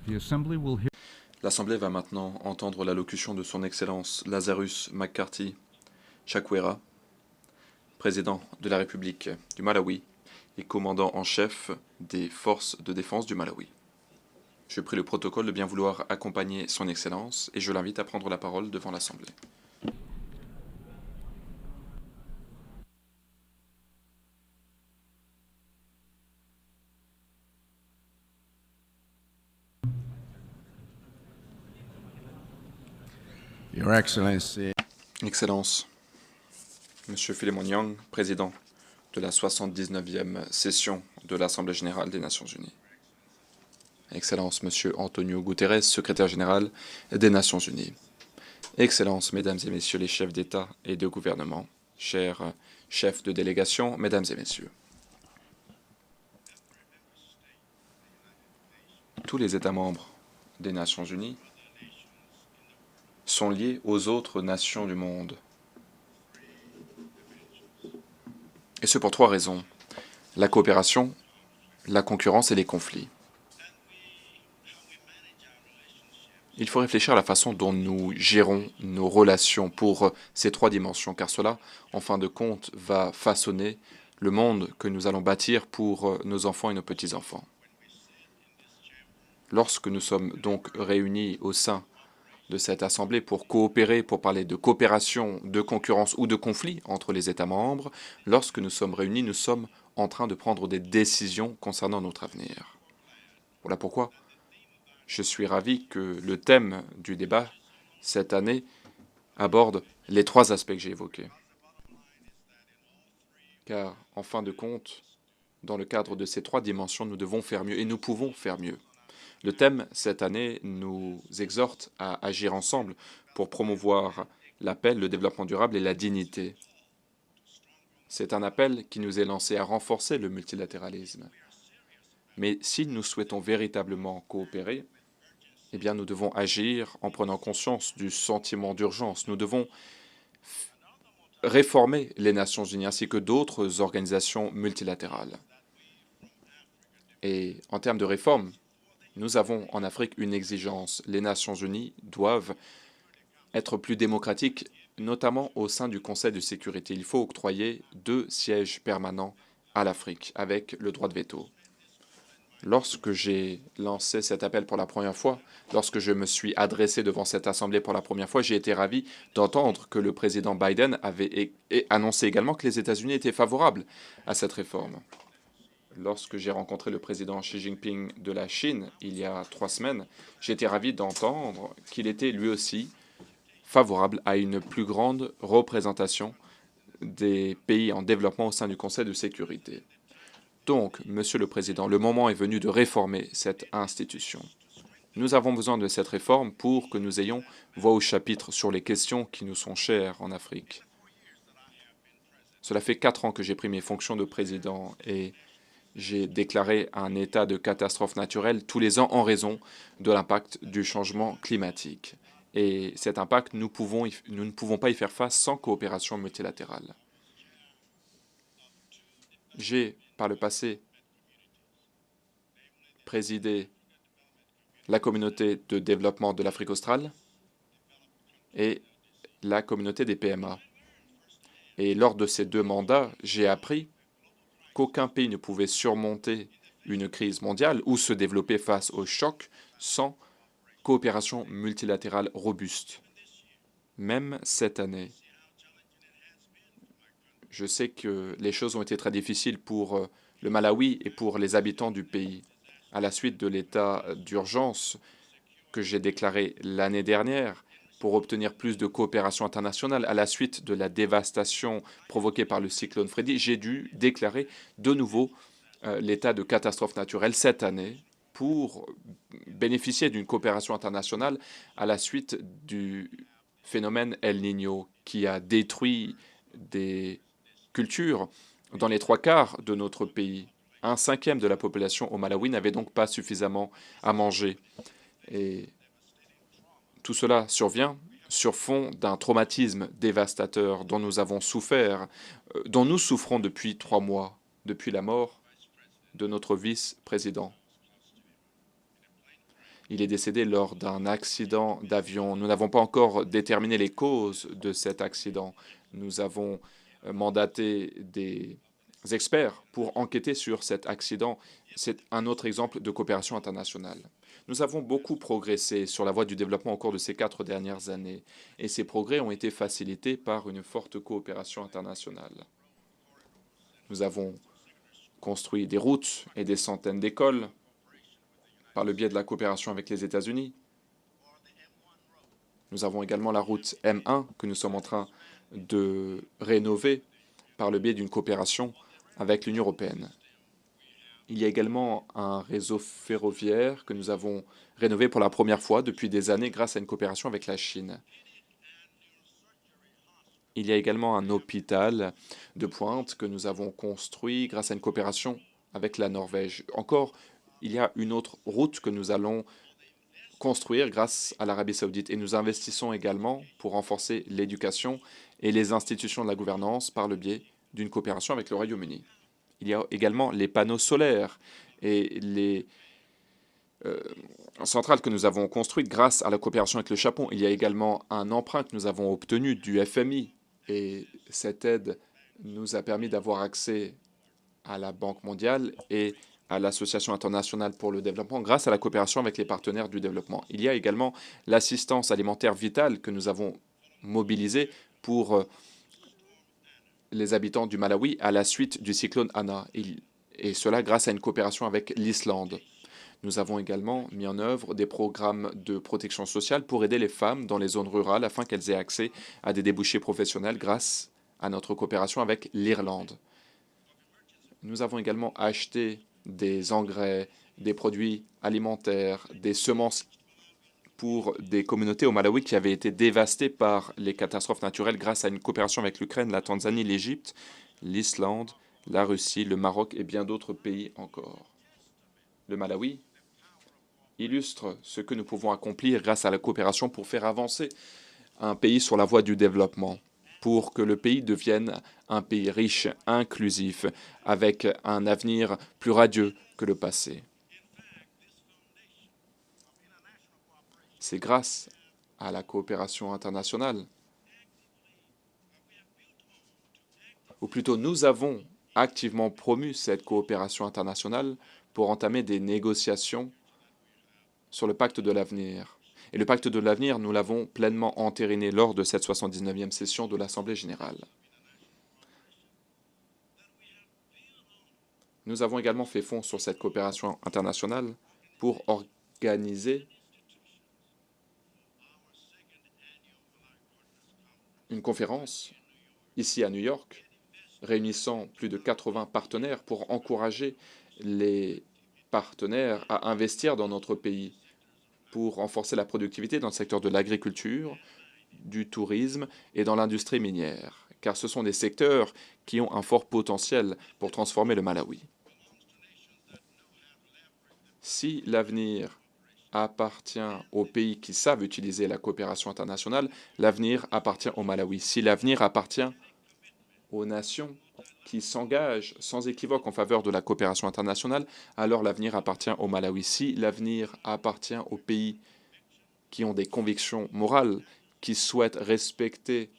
L'Assemblée va maintenant entendre l'allocution de son Excellence Lazarus McCarthy Chakwera, président de la République du Malawi et commandant en chef des forces de défense du Malawi. Je prie le protocole de bien vouloir accompagner son Excellence et je l'invite à prendre la parole devant l'Assemblée. Your Excellency, Excellence, Monsieur Philemon Young, président de la 79e session de l'Assemblée générale des Nations unies. Excellence, Monsieur Antonio Guterres, secrétaire général des Nations unies. Excellences, Mesdames et Messieurs les chefs d'État et de gouvernement, chers chefs de délégation, Mesdames et Messieurs. Tous les États membres des Nations unies sont liés aux autres nations du monde. Et ce pour trois raisons: la coopération, la concurrence et les conflits. Il faut réfléchir à la façon dont nous gérons nos relations pour ces trois dimensions, car cela, en fin de compte, va façonner le monde que nous allons bâtir pour nos enfants et nos petits-enfants. Lorsque nous sommes donc réunis au sein de cette Assemblée pour coopérer, pour parler de coopération, de concurrence ou de conflit entre les États membres, lorsque nous sommes réunis, nous sommes en train de prendre des décisions concernant notre avenir. Voilà pourquoi je suis ravi que le thème du débat cette année aborde les trois aspects que j'ai évoqués. Car, en fin de compte, dans le cadre de ces trois dimensions, nous devons faire mieux et nous pouvons faire mieux. Le thème cette année nous exhorte à agir ensemble pour promouvoir la paix, le développement durable et la dignité. C'est un appel qui nous est lancé à renforcer le multilatéralisme. Mais si nous souhaitons véritablement coopérer, eh bien, nous devons agir en prenant conscience du sentiment d'urgence. Nous devons réformer les Nations unies ainsi que d'autres organisations multilatérales. Et en termes de réforme, nous avons en Afrique une exigence. Les Nations unies doivent être plus démocratiques, notamment au sein du Conseil de sécurité. Il faut octroyer 2 sièges permanents à l'Afrique avec le droit de veto. Lorsque j'ai lancé cet appel pour la première fois, lorsque je me suis adressé devant cette Assemblée pour la première fois, j'ai été ravi d'entendre que le président Biden avait annoncé également que les États-Unis étaient favorables à cette réforme. Lorsque j'ai rencontré le président Xi Jinping de la Chine il y a 3 semaines, j'ai été ravi d'entendre qu'il était lui aussi favorable à une plus grande représentation des pays en développement au sein du Conseil de sécurité. Donc, Monsieur le Président, le moment est venu de réformer cette institution. Nous avons besoin de cette réforme pour que nous ayons voix au chapitre sur les questions qui nous sont chères en Afrique. Cela fait 4 ans que j'ai pris mes fonctions de président et j'ai déclaré un état de catastrophe naturelle tous les ans en raison de l'impact du changement climatique. Et cet impact, nous ne pouvons pas y faire face sans coopération multilatérale. J'ai, par le passé, présidé la communauté de développement de l'Afrique australe et la communauté des PMA. Et lors de ces 2 mandats, j'ai appris qu'aucun pays ne pouvait surmonter une crise mondiale ou se développer face au choc sans coopération multilatérale robuste. Même cette année, je sais que les choses ont été très difficiles pour le Malawi et pour les habitants du pays. À la suite de l'état d'urgence que j'ai déclaré l'année dernière pour obtenir plus de coopération internationale, à la suite de la dévastation provoquée par le cyclone Freddy, j'ai dû déclarer de nouveau l'état de catastrophe naturelle cette année pour bénéficier d'une coopération internationale à la suite du phénomène El Niño qui a détruit des culture dans les 3/4 de notre pays. 1/5 de la population au Malawi n'avait donc pas suffisamment à manger. Et tout cela survient sur fond d'un traumatisme dévastateur dont nous avons souffert, dont nous souffrons depuis 3 mois, depuis la mort de notre vice-président. Il est décédé lors d'un accident d'avion. Nous n'avons pas encore déterminé les causes de cet accident. Nous avons mandaté des experts pour enquêter sur cet accident. C'est un autre exemple de coopération internationale. Nous avons beaucoup progressé sur la voie du développement au cours de ces 4 dernières années, et ces progrès ont été facilités par une forte coopération internationale. Nous avons construit des routes et des centaines d'écoles par le biais de la coopération avec les États-Unis. Nous avons également la route M1 que nous sommes en train de rénover par le biais d'une coopération avec l'Union européenne. Il y a également un réseau ferroviaire que nous avons rénové pour la première fois depuis des années grâce à une coopération avec la Chine. Il y a également un hôpital de pointe que nous avons construit grâce à une coopération avec la Norvège. Encore, il y a une autre route que nous allons construire grâce à l'Arabie saoudite. Et nous investissons également pour renforcer l'éducation et les institutions de la gouvernance par le biais d'une coopération avec le Royaume-Uni. Il y a également les panneaux solaires et les centrales que nous avons construites grâce à la coopération avec le Japon. Il y a également un emprunt que nous avons obtenu du FMI et cette aide nous a permis d'avoir accès à la Banque mondiale et à l'Association internationale pour le développement grâce à la coopération avec les partenaires du développement. Il y a également l'assistance alimentaire vitale que nous avons mobilisée pour les habitants du Malawi à la suite du cyclone Ana, et cela grâce à une coopération avec l'Islande. Nous avons également mis en œuvre des programmes de protection sociale pour aider les femmes dans les zones rurales afin qu'elles aient accès à des débouchés professionnels grâce à notre coopération avec l'Irlande. Nous avons également acheté des engrais, des produits alimentaires, des semences pour des communautés au Malawi qui avaient été dévastées par les catastrophes naturelles grâce à une coopération avec l'Ukraine, la Tanzanie, l'Égypte, l'Islande, la Russie, le Maroc et bien d'autres pays encore. Le Malawi illustre ce que nous pouvons accomplir grâce à la coopération pour faire avancer un pays sur la voie du développement, pour que le pays devienne un pays riche, inclusif, avec un avenir plus radieux que le passé. C'est grâce à la coopération internationale, ou plutôt nous avons activement promu cette coopération internationale pour entamer des négociations sur le pacte de l'avenir. Et le pacte de l'avenir, nous l'avons pleinement entériné lors de cette 79e session de l'Assemblée générale. Nous avons également fait fond sur cette coopération internationale pour organiser une conférence ici à New York, réunissant plus de 80 partenaires pour encourager les partenaires à investir dans notre pays, pour renforcer la productivité dans le secteur de l'agriculture, du tourisme et dans l'industrie minière, car ce sont des secteurs qui ont un fort potentiel pour transformer le Malawi. Si l'avenir appartient aux pays qui savent utiliser la coopération internationale, l'avenir appartient au Malawi. Si l'avenir appartient aux nations qui s'engagent sans équivoque en faveur de la coopération internationale, alors l'avenir appartient au Malawi. Si l'avenir appartient aux pays qui ont des convictions morales, qui souhaitent respecter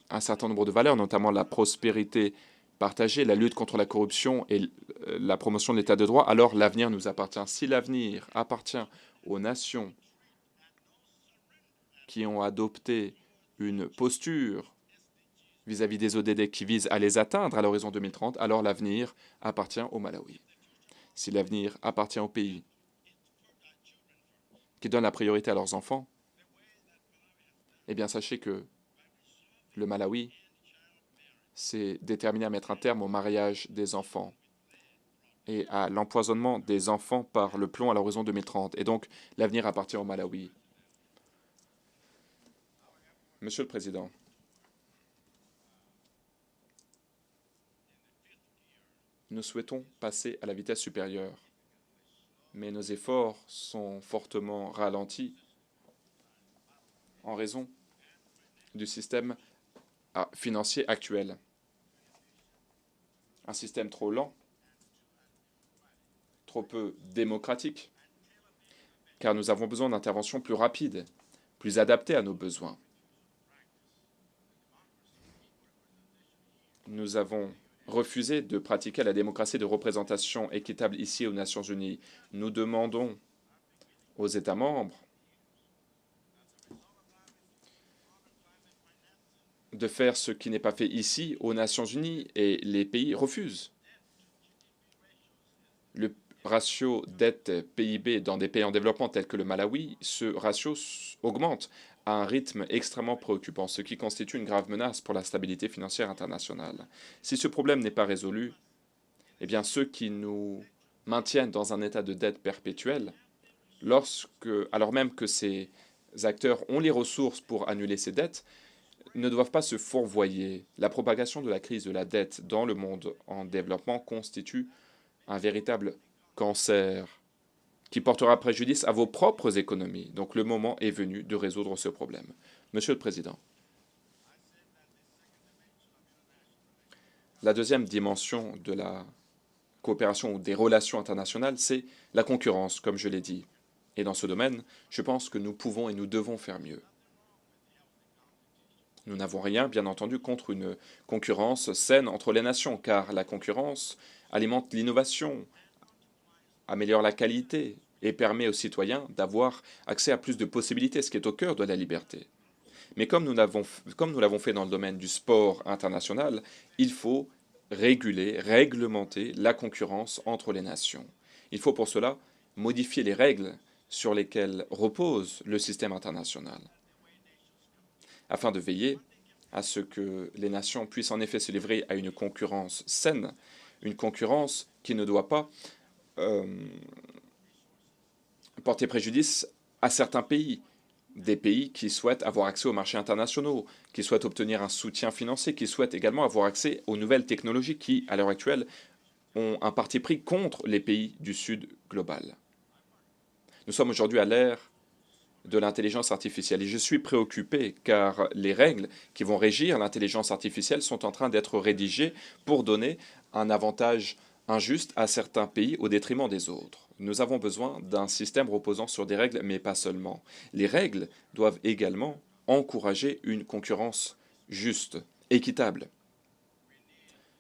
un certain nombre de valeurs, notamment la prospérité partagée, la lutte contre la corruption et la promotion de l'état de droit, alors l'avenir nous appartient. Si l'avenir appartient aux nations qui ont adopté une posture vis-à-vis des ODD qui visent à les atteindre à l'horizon 2030, alors l'avenir appartient au Malawi. Si l'avenir appartient aux pays qui donnent la priorité à leurs enfants, eh bien sachez que le Malawi s'est déterminé à mettre un terme au mariage des enfants et à l'empoisonnement des enfants par le plomb à l'horizon 2030. Et donc, l'avenir appartient au Malawi. Monsieur le Président, nous souhaitons passer à la vitesse supérieure, mais nos efforts sont fortement ralentis en raison du système financier actuel. Un système trop lent, trop peu démocratique car nous avons besoin d'interventions plus rapides, plus adaptées à nos besoins. Nous avons refusé de pratiquer la démocratie de représentation équitable ici aux Nations Unies. Nous demandons aux États membres de faire ce qui n'est pas fait ici aux Nations Unies et les pays refusent. Le ratio dette PIB dans des pays en développement tels que le Malawi, ce ratio augmente à un rythme extrêmement préoccupant, ce qui constitue une grave menace pour la stabilité financière internationale. Si ce problème n'est pas résolu, eh bien ceux qui nous maintiennent dans un état de dette perpétuelle, alors même que ces acteurs ont les ressources pour annuler ces dettes, ne doivent pas se fourvoyer. La propagation de la crise de la dette dans le monde en développement constitue un véritable cancer qui portera préjudice à vos propres économies. Donc le moment est venu de résoudre ce problème. Monsieur le Président, la deuxième dimension de la coopération ou des relations internationales, c'est la concurrence, comme je l'ai dit. Et dans ce domaine, je pense que nous pouvons et nous devons faire mieux. Nous n'avons rien, bien entendu, contre une concurrence saine entre les nations, car la concurrence alimente l'innovation, améliore la qualité et permet aux citoyens d'avoir accès à plus de possibilités, ce qui est au cœur de la liberté. Mais comme nous l'avons fait dans le domaine du sport international, il faut réguler, réglementer la concurrence entre les nations. Il faut pour cela modifier les règles sur lesquelles repose le système international, afin de veiller à ce que les nations puissent en effet se livrer à une concurrence saine, une concurrence qui ne doit pas porter préjudice à certains pays, des pays qui souhaitent avoir accès aux marchés internationaux, qui souhaitent obtenir un soutien financier, qui souhaitent également avoir accès aux nouvelles technologies qui, à l'heure actuelle, ont un parti pris contre les pays du Sud global. Nous sommes aujourd'hui à l'ère de l'intelligence artificielle et je suis préoccupé car les règles qui vont régir l'intelligence artificielle sont en train d'être rédigées pour donner un avantage injuste à certains pays au détriment des autres. Nous avons besoin d'un système reposant sur des règles, mais pas seulement. Les règles doivent également encourager une concurrence juste, équitable.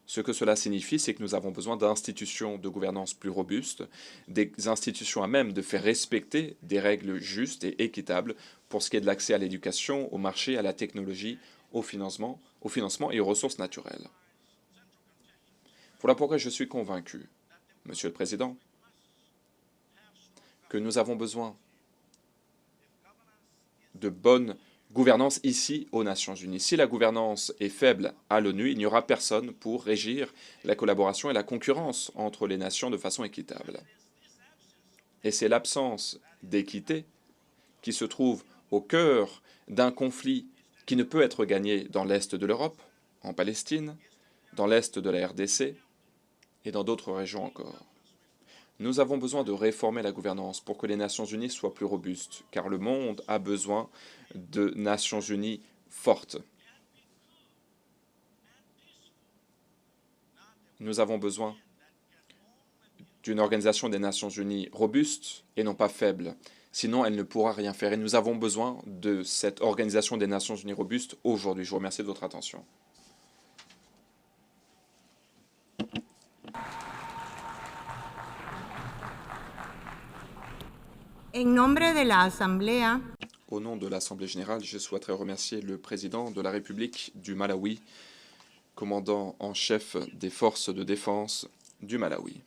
Ce que cela signifie, c'est que nous avons besoin d'institutions de gouvernance plus robustes, des institutions à même de faire respecter des règles justes et équitables pour ce qui est de l'accès à l'éducation, au marché, à la technologie, au financement et aux ressources naturelles. Voilà pourquoi je suis convaincu, Monsieur le Président, que nous avons besoin de bonne gouvernance ici aux Nations Unies. Si la gouvernance est faible à l'ONU, il n'y aura personne pour régir la collaboration et la concurrence entre les nations de façon équitable. Et c'est l'absence d'équité qui se trouve au cœur d'un conflit qui ne peut être gagné dans l'Est de l'Europe, en Palestine, dans l'Est de la RDC et dans d'autres régions encore. Nous avons besoin de réformer la gouvernance pour que les Nations Unies soient plus robustes, car le monde a besoin de Nations Unies fortes. Nous avons besoin d'une organisation des Nations Unies robuste et non pas faible. Sinon, elle ne pourra rien faire. Et nous avons besoin de cette organisation des Nations Unies robuste aujourd'hui. Je vous remercie de votre attention. En nombre de la Asamblea, Au nom de l'Assemblée générale, je souhaiterais remercier le président de la République du Malawi, commandant en chef des forces de défense du Malawi.